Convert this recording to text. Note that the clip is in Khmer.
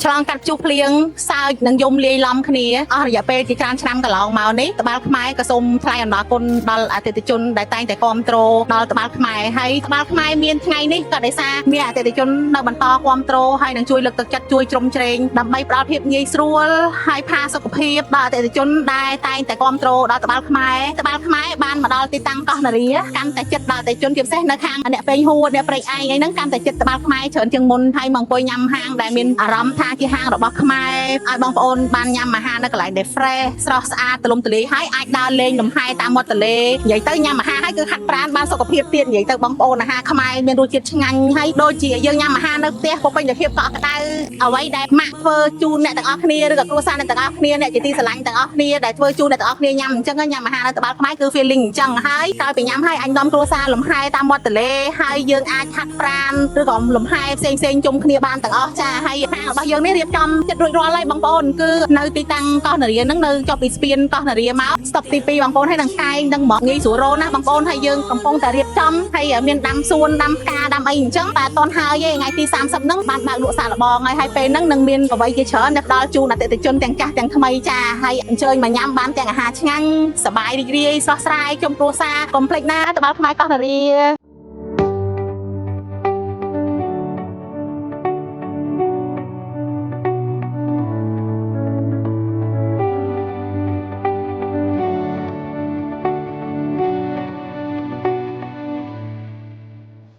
ឆ្លងកាត់ជួបភ្លៀងសើចនិងយំលាយឡំគ្នាអស់រយៈពេលជាច្រើនឆ្នាំកន្លងមកនេះត្បាល់ខ្មែរក៏សូមថ្លែងអំណរគុណដល់អតិថិជនដែលតែងតែគាំទ្រដល់ត្បាល់ខ្មែរហើយត្បាល់ខ្មែរមានថ្ងៃនេះក៏ដោយសារមានអតិថិជននៅបន្តគាំទ្រហើយនឹងជួយលើកទឹកចិត្តជួយជ្រោមជ្រែងដើម្បីផ្ដល់ភាពងាយស្រួលហើយផាសុខភាពដល់អតិថិជនដែលតែងតែគាំទ្រដល់ត្បាល់ខ្មែរបានមកដល់ទីតាំងកោះនរាកាន់តែចិត្តដល់អតិថិជនជាពិសេសនៅខាងអ្នកពេញហួរអ្នកព្រៃឯងអីហ្នឹងកាន់តែចិត្តត្បាល់ខ្មែរច្រើនជាងមុនហើយមកអង្គុយញ៉ាំហាងដែលមានអារម្មណ៍ថាជាហាងរបស់ខ្មែរឲ្យបងប្អូនបានញ៉ាំអាហារនៅកន្លែងដែល fresh ស្រស់ស្អាតទលំទលាយហើយអាចដើរលេងលំហែតាមមាត់ទន្លេនិយាយទៅញ៉ាំអាហារហើយគឺហាត់ប្រាណបានសុខភាពទៀតនិយាយទៅបងប្អូនអាហារខ្មែរមានរសជាតិឆ្ងាញ់ហើយដូចជាយើងញ៉ាំអាហារនៅផ្ទះក៏ពេញដោយភាពកក់ក្ដៅអ្វីដែលម៉ាក់ធ្វើជូនអ្នកទាំងអស់គ្នាឬក៏គ្រួសារអ្នកទាំងអស់គ្នាអ្នកជាទីស្រឡាញ់ទាំងអស់គ្នាដែលធ្វើជូនអ្នកទាំងអស់គ្នាញ៉ាំអញ្ចឹងញ៉ាំអាហារនៅត្បាល់ខ្មែរគឺ feeling អញ្ចឹងហើយក្រោយពីញ៉ាំហើយអញនាំគ្រួសារលំហែតាមមាត់ទន្លេហើយយើងអាចហាត់ប្រាណឬក៏លំហែផ្សេងជុំគ្នាបានទាំងអស់ចាហើយហាងរបស់យើងនេះរៀបចំចិត្តរួចរាល់ហើយបងប្អូនគឺនៅទីតាំងកោះនរាហ្នឹងនៅចុះពីស្ពានកោះនរាមកស្តុបទី2បងប្អូនហើយនឹងកែងនឹងមកងាយស្រួលរណាបងប្អូនហើយយើងកំពុងតែរៀបចំហើយមានដាំសួនដាំផ្កាដាំអីអញ្ចឹងតែអត់ទាន់ហើយទេថ្ងៃទី30ហ្នឹងបានបើកលក់សាកល្បងហើយពេលហ្នឹងនឹងមានអ្វីជាច្រើនដែលផ្ដល់ជូនអតិថិជនទាំងចាស់ទាំងថ្មីចាហើយអញ្ជើញមកញ៉ាំបានទាំងអាហារឆ្ងាញ់សប្បាយរីករាយស្រស់ស្រាយជុំគ្រួសារកុំភ្លេចណាត្បាល់ខ្មែរកោះនរា